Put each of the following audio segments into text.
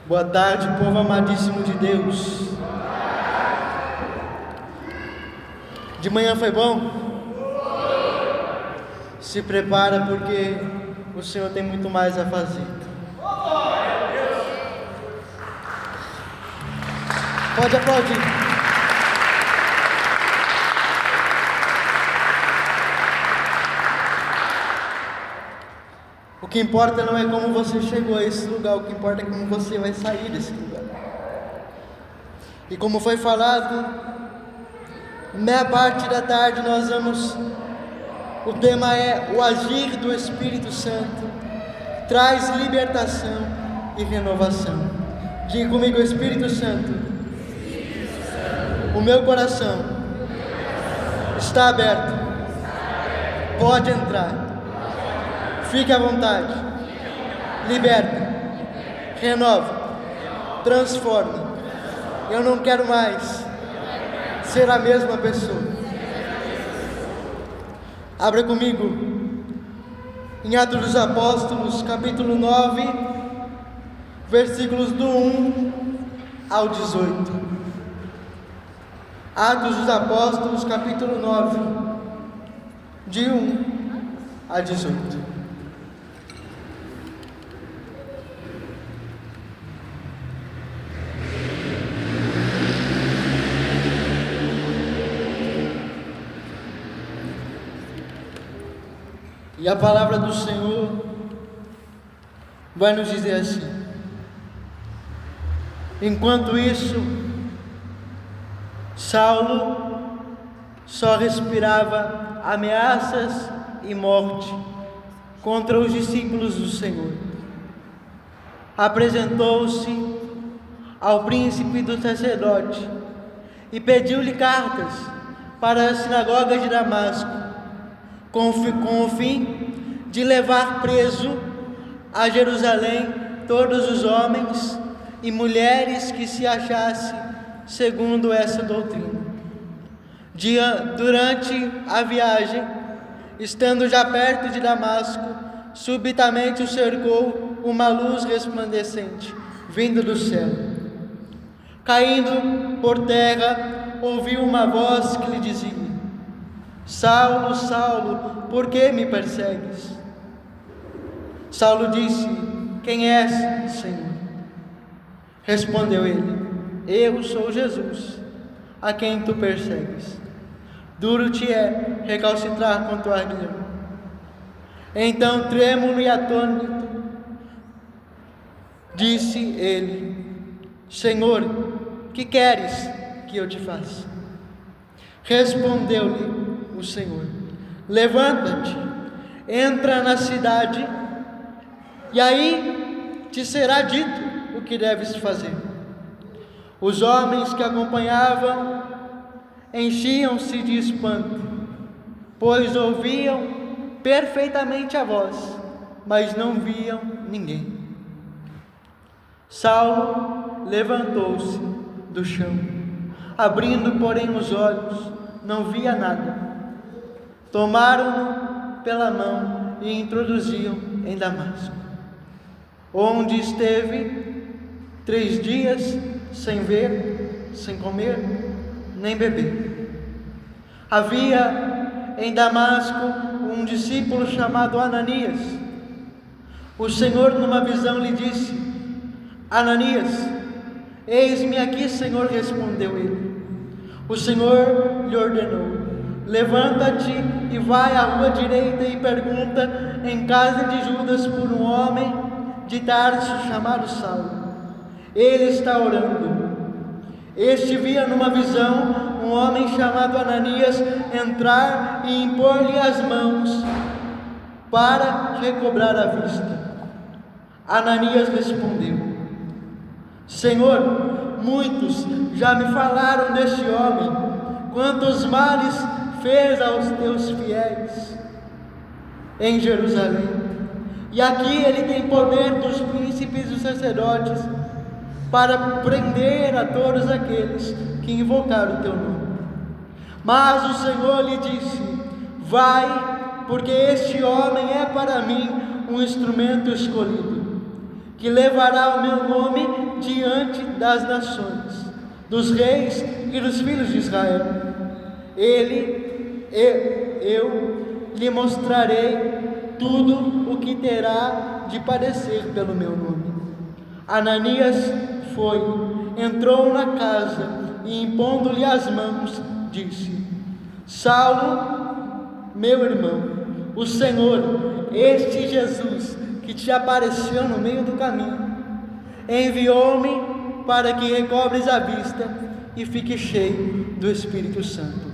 Boa tarde, povo amadíssimo de Deus. De manhã foi bom? Se prepara porque o Senhor tem muito mais a fazer. Pode aplaudir. O que importa não é como você chegou a esse lugar, o que importa é como você vai sair desse lugar. E como foi falado, meia parte da tarde nós vamos. O tema é o agir do Espírito Santo, traz libertação e renovação. Diga comigo, Espírito Santo, o meu coração está aberto, pode entrar. Fique à vontade, liberta, renova, transforma. Eu não quero mais ser a mesma pessoa. Abra comigo em Atos dos Apóstolos, capítulo 9, versículos do 1 ao 18. Atos dos Apóstolos, capítulo 9, de 1 a 18. E a palavra do Senhor vai nos dizer assim: enquanto isso, Saulo só respirava ameaças e morte contra os discípulos do Senhor. Apresentou-se ao príncipe do sacerdote e pediu-lhe cartas para as sinagogas de Damasco, com o fim de levar preso a Jerusalém todos os homens e mulheres que se achassem segundo essa doutrina. Durante a viagem, estando já perto de Damasco, subitamente o cercou uma luz resplandecente, vinda do céu. Caindo por terra, ouviu uma voz que lhe dizia: Saulo, Saulo, por que me persegues? Saulo disse: quem és, Senhor? Respondeu ele: eu sou Jesus, a quem tu persegues. Duro te é recalcitrar contra o aguilhão. Então, trêmulo e atônito, disse ele: Senhor, que queres que eu te faça? Respondeu-lhe o Senhor: levanta-te, entra na cidade, e aí te será dito o que deves fazer. Os homens que acompanhavam enchiam-se de espanto, pois ouviam perfeitamente a voz, mas não viam ninguém. Saulo levantou-se do chão, abrindo, porém, os olhos, não via nada. Tomaram-no pela mão e introduziam em Damasco, onde esteve 3 dias sem ver, sem comer, nem beber. Havia em Damasco um discípulo chamado Ananias. O Senhor, numa visão, lhe disse: Ananias. Eis-me aqui, Senhor, respondeu ele. O Senhor lhe ordenou: levanta-te e vai à rua direita e pergunta em casa de Judas por um homem de Tarso chamado Saulo. Ele está orando. Este via numa visão um homem chamado Ananias entrar e impor-lhe as mãos para recobrar a vista. Ananias respondeu: Senhor, muitos já me falaram deste homem, quantos males fez aos teus fiéis em Jerusalém. E aqui ele tem poder dos príncipes dos sacerdotes para prender a todos aqueles que invocaram o teu nome. Mas o Senhor lhe disse: vai, porque este homem é para mim um instrumento escolhido, que levará o meu nome diante das nações, dos reis e dos filhos de Israel. Eu lhe mostrarei tudo o que terá de padecer pelo meu nome. Ananias foi, entrou na casa e, impondo-lhe as mãos, disse: Saulo, meu irmão, o Senhor, este Jesus que te apareceu no meio do caminho, enviou-me para que recobres a vista e fique cheio do Espírito Santo.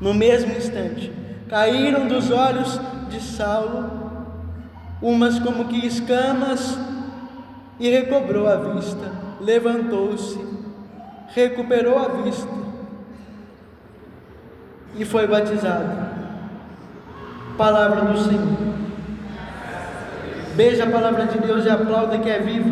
No mesmo instante, caíram dos olhos de Saulo umas como que escamas, e recobrou a vista, levantou-se, recuperou a vista e foi batizado. Palavra do Senhor. Beija a palavra de Deus e aplauda que é viva.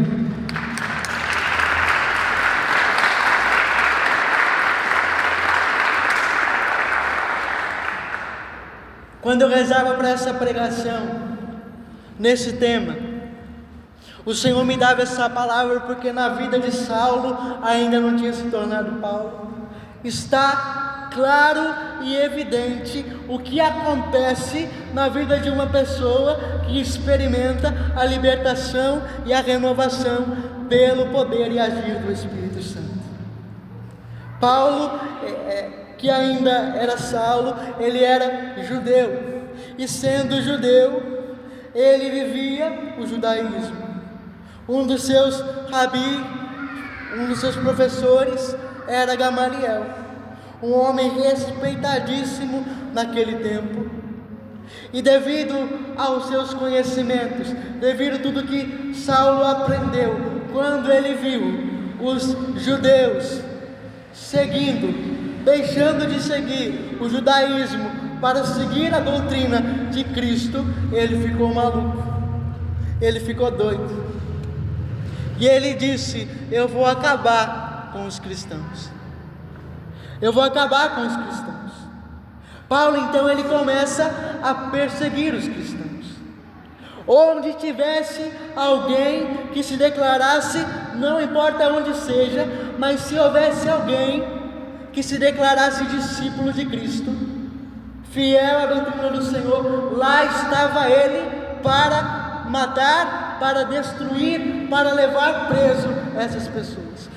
Quando eu rezava para essa pregação, nesse tema, o Senhor me dava essa palavra porque na vida de Saulo ainda não tinha se tornado Paulo. Está claro e evidente o que acontece na vida de uma pessoa que experimenta a libertação e a renovação pelo poder e agir do Espírito Santo. Paulo, que ainda era Saulo, ele era judeu, e sendo judeu, ele vivia o judaísmo. Um dos seus professores era Gamaliel, um homem respeitadíssimo naquele tempo. E devido aos seus conhecimentos, devido a tudo que Saulo aprendeu, quando ele viu os judeus deixando de seguir o judaísmo para seguir a doutrina de Cristo, ele ficou maluco, ele ficou doido. E ele disse: eu vou acabar com os cristãos. Eu vou acabar com os cristãos. Paulo então ele começa a perseguir os cristãos. Onde tivesse alguém que se declarasse, não importa onde seja, mas se houvesse alguém que se declarasse discípulo de Cristo, fiel à doutrina do Senhor, lá estava ele para matar, para destruir, para levar preso essas pessoas.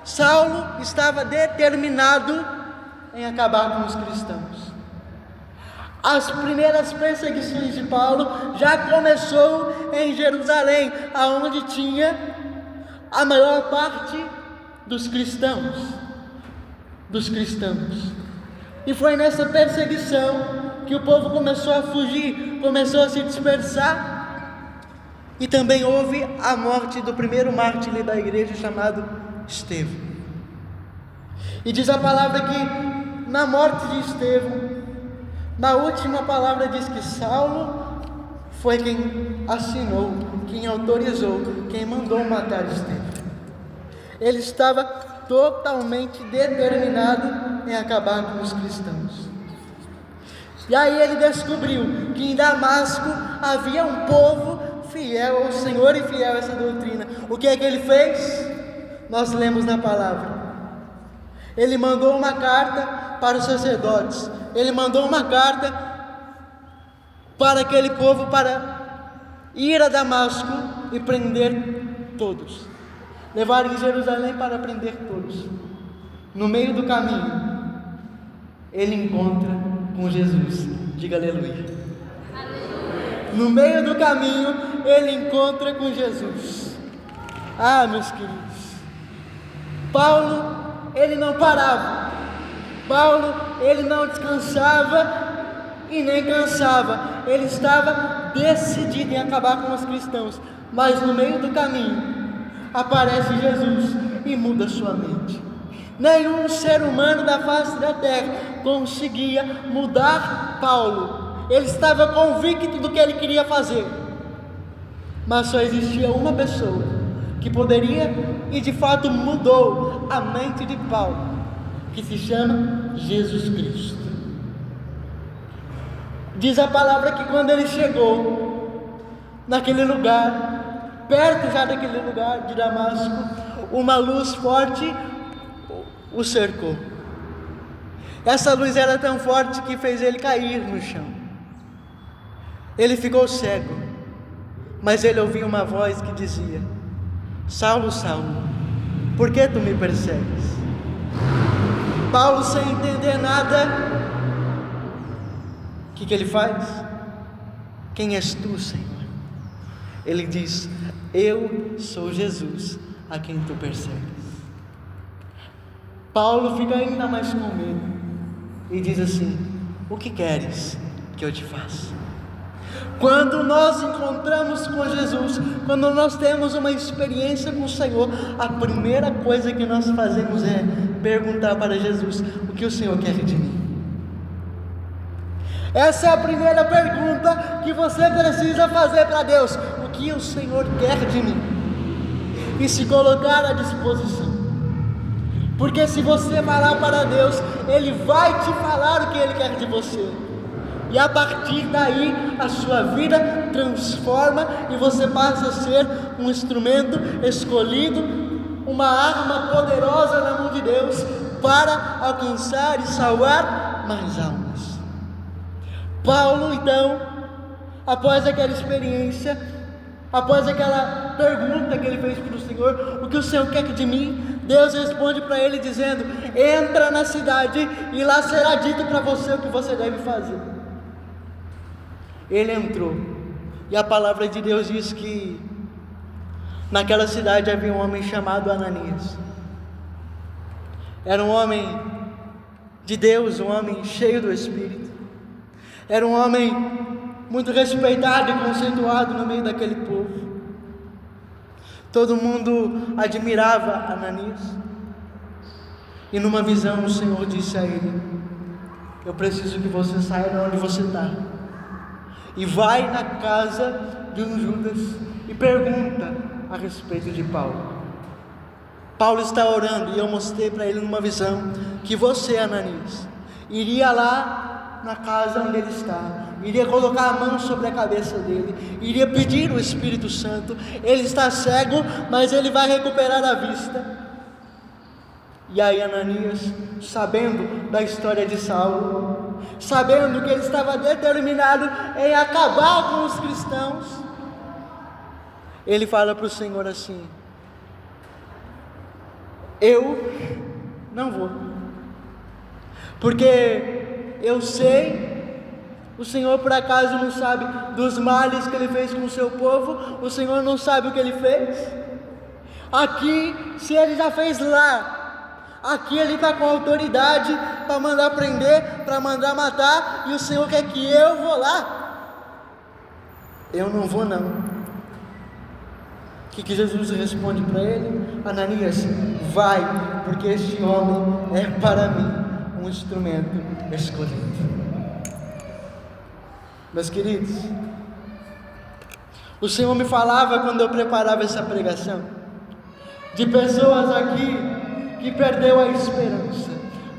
Saulo estava determinado em acabar com os cristãos. As primeiras perseguições de Paulo já começou em Jerusalém, aonde tinha a maior parte dos cristãos. E foi nessa perseguição que o povo começou a fugir, começou a se dispersar. E também houve a morte do primeiro mártir da igreja, chamado Estevão. E diz a palavra que na morte de Estevão, na última palavra diz que Saulo foi quem assinou, quem autorizou, quem mandou matar Estevão. Ele estava totalmente determinado em acabar com os cristãos. E aí ele descobriu que em Damasco havia um povo fiel ao Senhor e fiel a essa doutrina. O que é que ele fez? Nós lemos na palavra. Ele mandou uma carta para os sacerdotes. Ele mandou uma carta para aquele povo para ir a Damasco e prender todos. Levar em Jerusalém para prender todos. No meio do caminho, ele encontra com Jesus. Diga aleluia. No meio do caminho, ele encontra com Jesus. Ah, meus queridos, Paulo, ele não parava. Paulo, ele não descansava e nem cansava. Ele estava decidido em acabar com os cristãos. Mas no meio do caminho, aparece Jesus e muda sua mente. Nenhum ser humano da face da terra conseguia mudar Paulo. Ele estava convicto do que ele queria fazer, mas só existia uma pessoa que poderia, e de fato mudou a mente de Paulo, que se chama Jesus Cristo. Diz a palavra que quando ele chegou naquele lugar, perto já daquele lugar de Damasco, uma luz forte o cercou. Essa luz era tão forte que fez ele cair no chão. Ele ficou cego, mas ele ouviu uma voz que dizia: Saulo, Saulo, por que tu me persegues? Paulo, sem entender nada, o que ele faz? Quem és tu, Senhor? Ele diz: eu sou Jesus, a quem tu persegues. Paulo fica ainda mais com medo e diz assim: o que queres que eu te faça? Quando nós encontramos com Jesus, quando nós temos uma experiência com o Senhor, a primeira coisa que nós fazemos é perguntar para Jesus: o que o Senhor quer de mim? Essa é a primeira pergunta que você precisa fazer para Deus: o que o Senhor quer de mim? E se colocar à disposição, porque se você falar para Deus, Ele vai te falar o que Ele quer de você, e a partir daí a sua vida transforma e você passa a ser um instrumento escolhido, uma arma poderosa na mão de Deus para alcançar e salvar mais almas. Paulo, então, após aquela experiência, após aquela pergunta que ele fez para o Senhor: o que o Senhor quer de mim? Deus responde para ele dizendo: entra na cidade e lá será dito para você o que você deve fazer. Ele entrou, e a palavra de Deus diz que naquela cidade havia um homem chamado Ananias. Era um homem de Deus, um homem cheio do Espírito. Era um homem muito respeitado e conceituado no meio daquele povo. Todo mundo admirava Ananias. E numa visão o Senhor disse a ele: eu preciso que você saia de onde você está e vai na casa de um Judas e pergunta a respeito de Paulo. Paulo está orando, e eu mostrei para ele numa visão que você, Ananias, iria lá na casa onde ele está, iria colocar a mão sobre a cabeça dele, iria pedir o Espírito Santo. Ele está cego, mas ele vai recuperar a vista. E aí Ananias, sabendo da história de Saulo, sabendo que ele estava determinado em acabar com os cristãos, ele fala para o Senhor assim: eu não vou, porque eu sei, o Senhor por acaso não sabe dos males que ele fez com o seu povo? O Senhor não sabe o que ele fez? Aqui, se ele já fez lá, aqui ele está com autoridade para mandar prender, para mandar matar, e o Senhor quer que eu vou lá? Eu não vou não. O que Jesus responde para ele? Ananias, vai, porque este homem é para mim um instrumento escolhido. Meus queridos, o Senhor me falava quando eu preparava essa pregação de pessoas aqui que perdeu a esperança,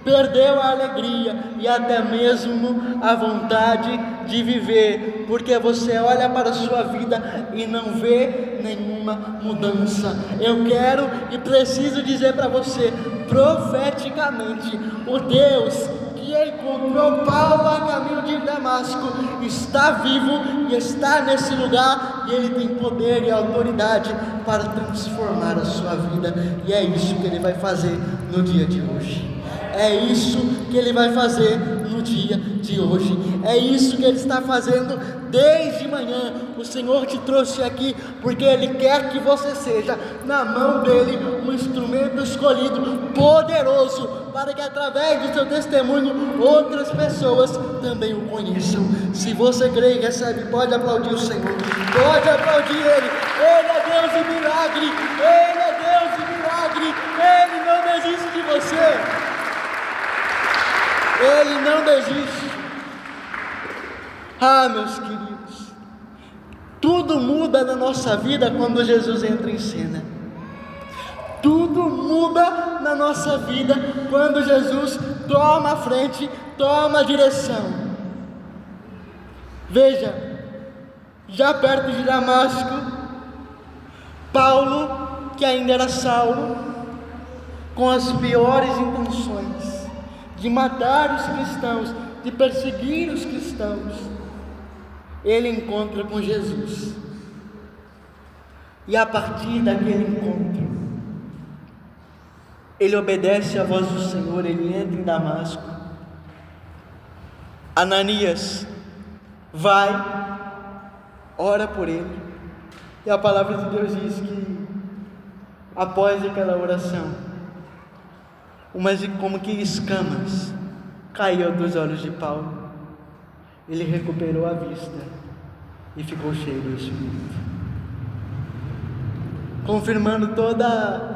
perdeu a alegria e até mesmo a vontade de viver, porque você olha para a sua vida e não vê nenhuma mudança. Eu quero e preciso dizer para você, profeticamente, o Deus que encontrou Paulo a caminho de Damasco está vivo e está nesse lugar, e Ele tem poder e autoridade para transformar a sua vida, e é isso que Ele vai fazer no dia de hoje. É isso que Ele vai fazer no dia de hoje. É isso que Ele está fazendo desde manhã. O Senhor te trouxe aqui porque Ele quer que você seja, na mão dEle, um instrumento escolhido, poderoso, para que através do seu testemunho outras pessoas também o conheçam. Se você crê e recebe, pode aplaudir o Senhor, pode aplaudir Ele. Ele é Deus de milagre, Ele é Deus de milagre, Ele não desiste de você. Ele não desiste. Ah, meus queridos, tudo muda na nossa vida quando Jesus entra em cena. Tudo muda na nossa vida quando Jesus toma a frente, toma a direção. Veja, já perto de Damasco, Paulo, que ainda era Saulo, com as piores intenções de matar os cristãos, de perseguir os cristãos, ele encontra com Jesus. E a partir daquele encontro, ele obedece à voz do Senhor, ele entra em Damasco. Ananias vai, ora por ele, e a palavra de Deus diz que após aquela oração, como que escamas caiu dos olhos de Paulo. Ele recuperou a vista e ficou cheio do Espírito, confirmando toda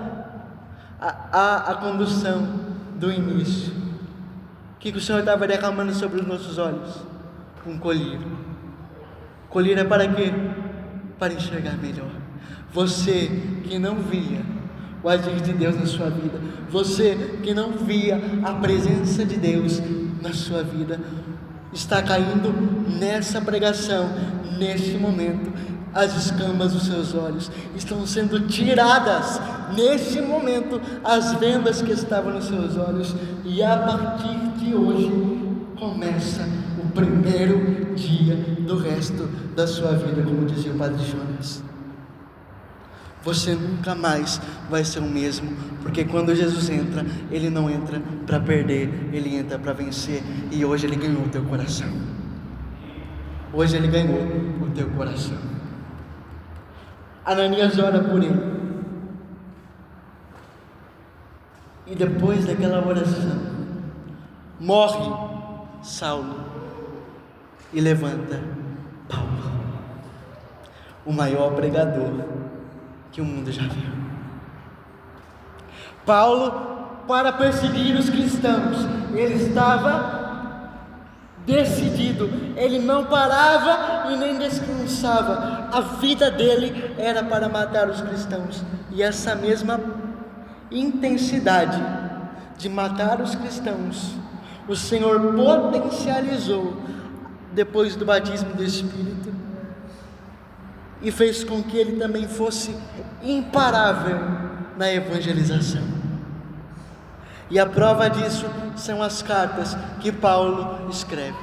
a condução do início. O que o Senhor estava derramando sobre os nossos olhos? Um colírio. Colírio é para quê? Para enxergar melhor. Você que não via o agir de Deus na sua vida, você que não via a presença de Deus na sua vida, está caindo nessa pregação, neste momento. As escamas dos seus olhos estão sendo tiradas neste momento, as vendas que estavam nos seus olhos, e a partir de hoje começa o primeiro dia do resto da sua vida, como dizia o Padre Jonas. Você nunca mais vai ser o mesmo, porque quando Jesus entra, Ele não entra para perder, Ele entra para vencer. E hoje Ele ganhou o teu coração. Hoje Ele ganhou o teu coração. Ananias ora por ele, e depois daquela oração, morre Saulo e levanta Paulo, o maior pregador que o mundo já viu. Paulo, para perseguir os cristãos, ele estava decidido, ele não parava e nem descansava. A vida dele era para matar os cristãos, e essa mesma intensidade de matar os cristãos, o Senhor potencializou depois do batismo do Espírito, e fez com que ele também fosse imparável na evangelização. E a prova disso são as cartas que Paulo escreve.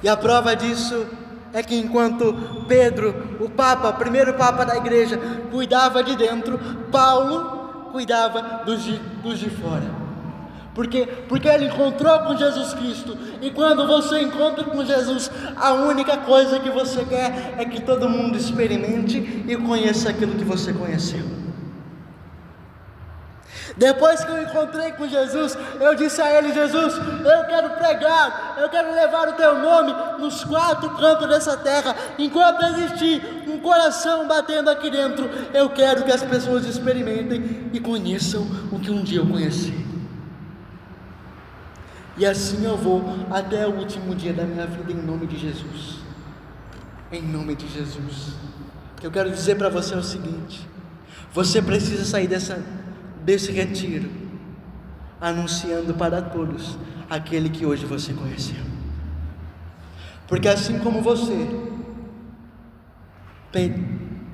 E a prova disso é que enquanto Pedro, o Papa, o primeiro Papa da igreja, cuidava de dentro, Paulo cuidava dos de fora. Porque ele encontrou com Jesus Cristo. E quando você encontra com Jesus, a única coisa que você quer é que todo mundo experimente e conheça aquilo que você conheceu. Depois que eu encontrei com Jesus, eu disse a ele: Jesus, eu quero pregar, eu quero levar o teu nome nos 4 cantos dessa terra. Enquanto existir um coração batendo aqui dentro, eu quero que as pessoas experimentem e conheçam o que um dia eu conheci. E assim eu vou até o último dia da minha vida, em nome de Jesus. Em nome de Jesus. O que eu quero dizer para você é o seguinte: você precisa sair desse retiro anunciando para todos aquele que hoje você conheceu. Porque assim como você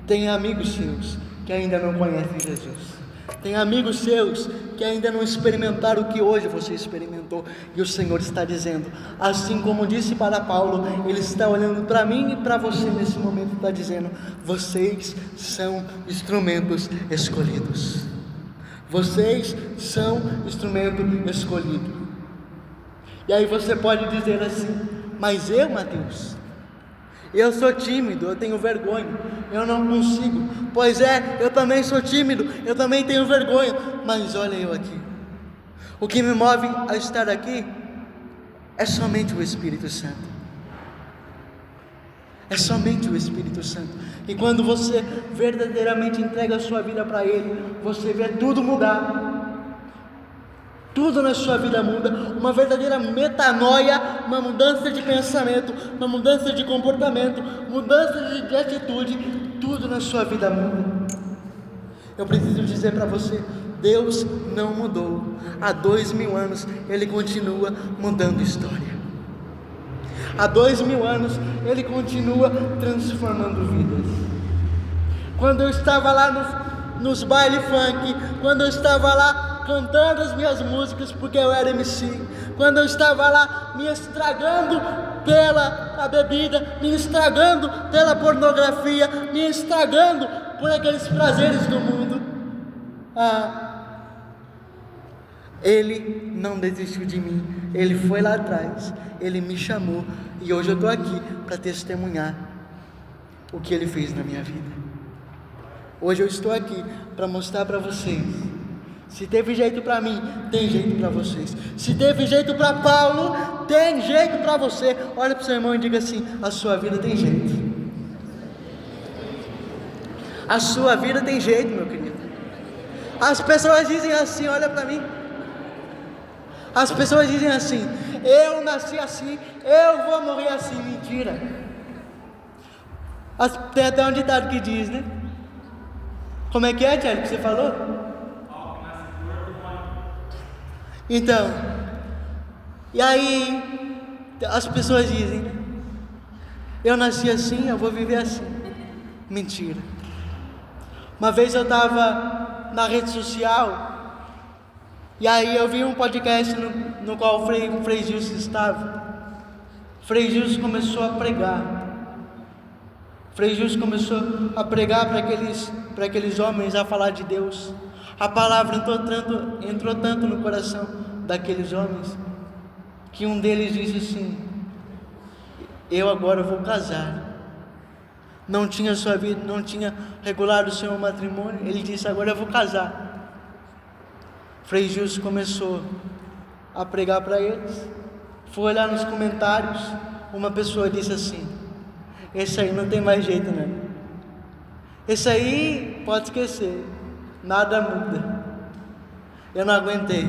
tem amigos seus que ainda não conhecem Jesus, tem amigos seus que ainda não experimentaram o que hoje você experimentou, e o Senhor está dizendo, assim como disse para Paulo, Ele está olhando para mim e para você nesse momento, está dizendo: vocês são instrumentos escolhidos. Vocês são instrumento escolhido. E aí você pode dizer assim: mas eu, Mateus, eu sou tímido, eu tenho vergonha, eu não consigo. Pois é, eu também sou tímido, eu também tenho vergonha. Mas olha eu aqui. O que me move a estar aqui é somente o Espírito Santo. É somente o Espírito Santo. E quando você verdadeiramente entrega a sua vida para Ele, você vê tudo mudar. Tudo na sua vida muda. Uma verdadeira metanoia, uma mudança de pensamento, uma mudança de comportamento, mudança de atitude. Tudo na sua vida muda. Eu preciso dizer para você: Deus não mudou. Há 2000 anos Ele continua mudando história. Há 2000 anos Ele continua transformando vidas. Quando eu estava lá nos baile funk, quando eu estava lá cantando as minhas músicas porque eu era MC, quando eu estava lá me estragando pela bebida, me estragando pela pornografia, me estragando por aqueles prazeres do mundo, Ele não desistiu de mim. Ele foi lá atrás, Ele me chamou, e hoje eu estou aqui para testemunhar o que Ele fez na minha vida. Hoje eu estou aqui para mostrar para vocês: se teve jeito para mim, tem jeito para vocês. Se teve jeito para Paulo, tem jeito para você. Olha para o seu irmão e diga assim: a sua vida tem jeito. A sua vida tem jeito, meu querido. As pessoas dizem assim, olha para mim. As pessoas dizem assim: eu nasci assim, eu vou morrer assim. Mentira. Tem até um ditado que diz, né? Como é que é, Tiago, que você falou? Então, e aí as pessoas dizem, né? Eu nasci assim, eu vou viver assim. Mentira. Uma vez eu estava na rede social, e aí eu vi um podcast no qual o Frei Gilson estava. Frei Gilson começou a pregar. Frei Gilson começou a pregar para aqueles homens, a falar de Deus. A palavra entrou tanto no coração daqueles homens, que um deles disse assim: eu agora vou casar. Não tinha sua vida, não tinha regulado o seu matrimônio. Ele disse: agora eu vou casar. Frei Gilson começou a pregar para eles. Foi olhar nos comentários, uma pessoa disse assim: esse aí não tem mais jeito, né? Esse aí pode esquecer, nada muda. Eu não aguentei,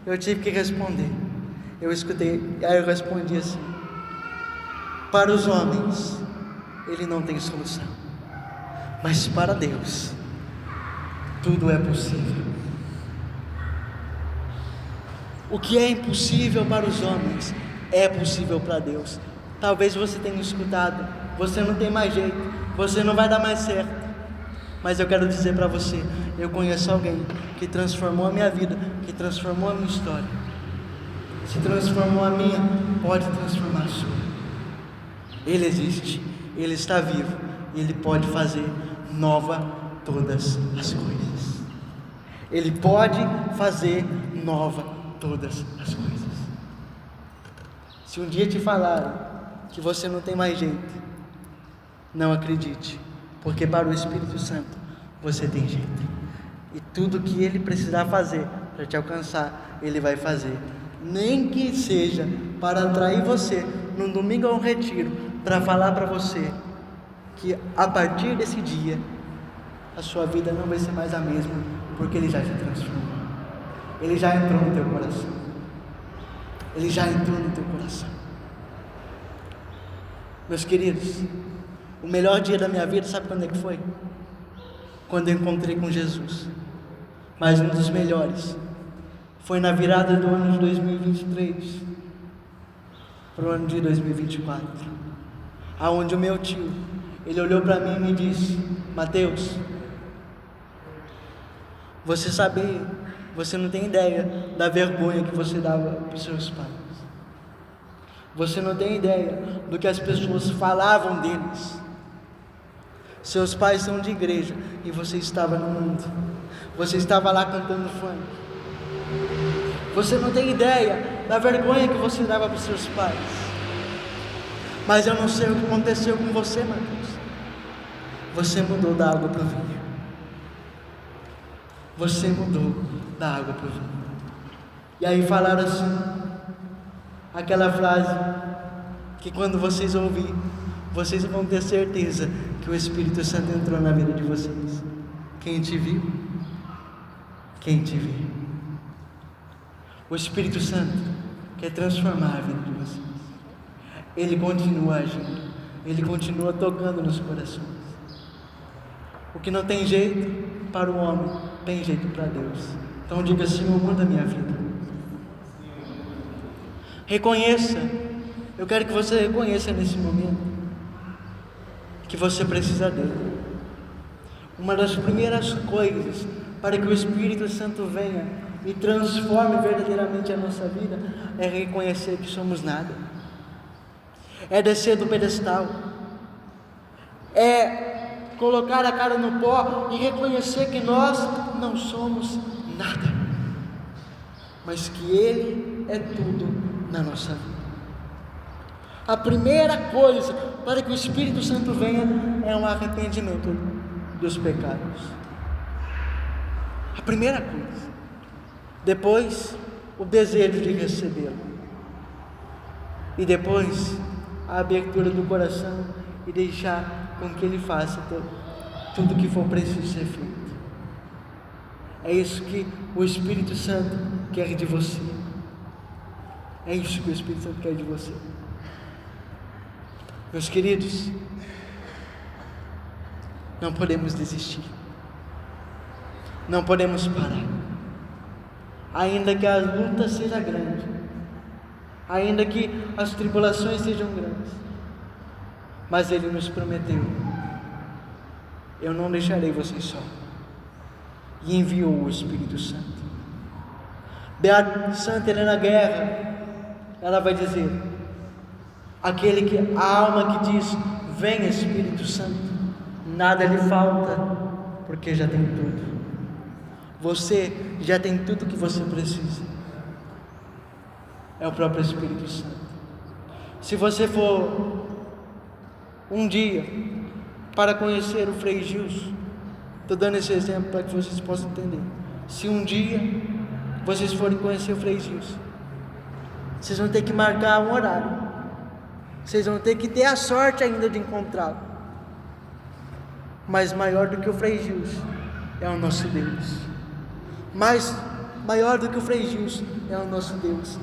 eu tive que responder. Eu escutei, aí eu respondi assim: para os homens ele não tem solução, mas para Deus tudo é possível. O que é impossível para os homens é possível para Deus. Talvez você tenha escutado: você não tem mais jeito, você não vai dar mais certo. Mas eu quero dizer para você: eu conheço alguém que transformou a minha vida, que transformou a minha história. Se transformou a minha, pode transformar a sua. Ele existe, Ele está vivo, e Ele pode fazer nova todas as coisas. Ele pode fazer nova todas as coisas. Se um dia te falarem que você não tem mais jeito, não acredite, porque para o Espírito Santo você tem jeito, e tudo que Ele precisar fazer para te alcançar, Ele vai fazer. Nem que seja para atrair você num domingo a um retiro, para falar para você que a partir desse dia a sua vida não vai ser mais a mesma, porque Ele já te transformou. Ele já entrou no teu coração. Ele já entrou no teu coração. Meus queridos, o melhor dia da minha vida, sabe quando é que foi? Quando eu encontrei com Jesus. Mas um dos melhores foi na virada do ano de 2023 para o ano de 2024, aonde o meu tio, ele olhou para mim e me disse: Mateus, você não tem ideia da vergonha que você dava para os seus pais. Você não tem ideia do que as pessoas falavam deles. Seus pais são de igreja e você estava no mundo. Você estava lá cantando funk. Você não tem ideia da vergonha que você dava para os seus pais. Mas eu não sei o que aconteceu com você, Mateus. Você mudou da água para o vinho. Você mudou da água para o vinho. E aí falaram assim, aquela frase que quando vocês ouvirem, vocês vão ter certeza que o Espírito Santo entrou na vida de vocês. Quem te viu? Quem te viu? O Espírito Santo quer transformar a vida de vocês. Ele continua agindo, Ele continua tocando nos corações. O que não tem jeito para o homem, tem jeito para Deus. Então diga: Senhor, muda a minha vida. Reconheça Eu quero que você reconheça nesse momento que você precisa dele. Uma das primeiras coisas para que o Espírito Santo venha e transforme verdadeiramente a nossa vida é reconhecer que somos nada, é descer do pedestal, é colocar a cara no pó e reconhecer que nós não somos nada, mas que Ele é tudo na nossa vida. A primeira coisa para que o Espírito Santo venha é um arrependimento dos pecados. A primeira coisa. Depois, o desejo de recebê-lo. E depois, a abertura do coração e deixar com que Ele faça tudo o que for preciso ser feito. É isso que o Espírito Santo quer de você. É isso que o Espírito Santo quer de você. Meus queridos, não podemos desistir, não podemos parar, ainda que a luta seja grande, ainda que as tribulações sejam grandes, mas Ele nos prometeu: eu não deixarei vocês só, e enviou o Espírito Santo. Beata Santa Helena Guerra, ela vai dizer: a alma que diz, vem Espírito Santo, nada lhe falta, porque já tem tudo. Você já tem tudo que você precisa. É o próprio Espírito Santo. Se você for um dia para conhecer o Frei Gilson, estou dando esse exemplo para que vocês possam entender. Se um dia vocês forem conhecer o Frei Gilson, vocês vão ter que marcar um horário. Vocês vão ter que ter a sorte ainda de encontrá-lo. Mas maior do que o Frei Gilson é o nosso Deus. Mas maior do que o Frei Gilson é o nosso Deus.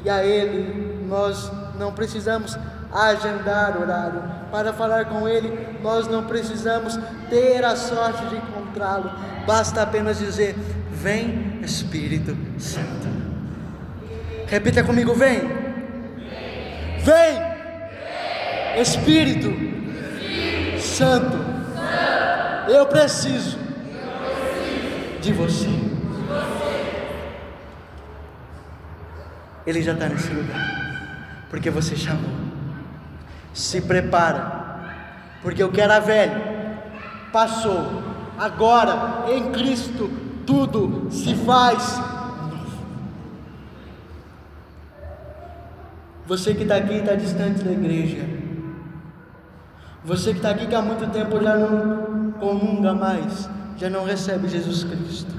E a Ele nós não precisamos agendar horário. Para falar com Ele, nós não precisamos ter a sorte de encontrá-lo. Basta apenas dizer: vem Espírito Santo. Repita comigo: vem. Vem. Espírito Santo, eu preciso de você. Ele já está nesse lugar, porque você chamou. Se prepara, porque o que era velho passou, agora em Cristo tudo se faz novo. Você que está aqui está distante da igreja, você que está aqui que há muito tempo já não comunga mais, já não recebe Jesus Cristo.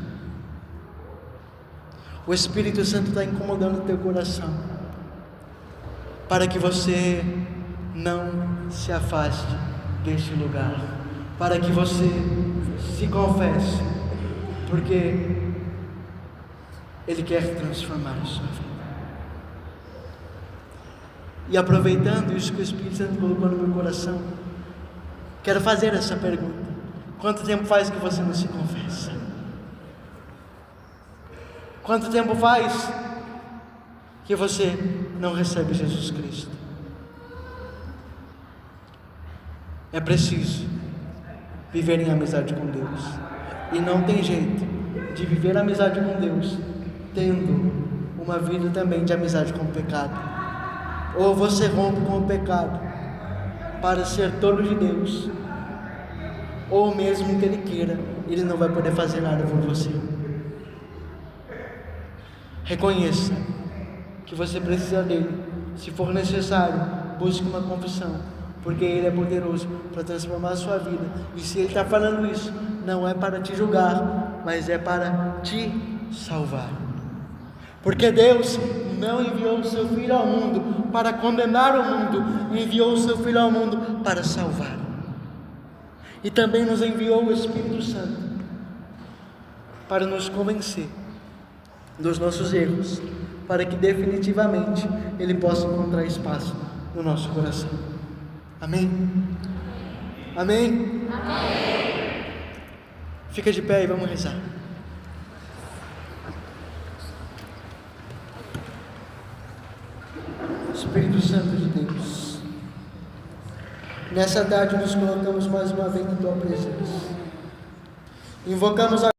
O Espírito Santo está incomodando o teu coração, para que você não se afaste deste lugar, para que você se confesse, porque Ele quer transformar a sua vida. E aproveitando isso que o Espírito Santo colocou no meu coração, quero fazer essa pergunta: quanto tempo faz que você não se confessa? Quanto tempo faz que você não recebe Jesus Cristo? É preciso viver em amizade com Deus, e não tem jeito de viver amizade com Deus tendo uma vida também de amizade com o pecado. Ou você rompe com o pecado para ser todo de Deus, ou mesmo que Ele queira, Ele não vai poder fazer nada por você. Reconheça que você precisa dele. Se for necessário, busque uma confissão, porque Ele é poderoso para transformar a sua vida. E se Ele está falando isso, não é para te julgar, mas é para te salvar. Porque Deus não enviou o seu Filho ao mundo para condenar o mundo, enviou o seu Filho ao mundo para salvar. E também nos enviou o Espírito Santo para nos convencer dos nossos erros, para que definitivamente Ele possa encontrar espaço no nosso coração. Amém? Amém? Amém. Fica de pé e vamos rezar. Espírito Santo de Deus, nessa tarde nos colocamos mais uma vez na Tua presença. Invocamos a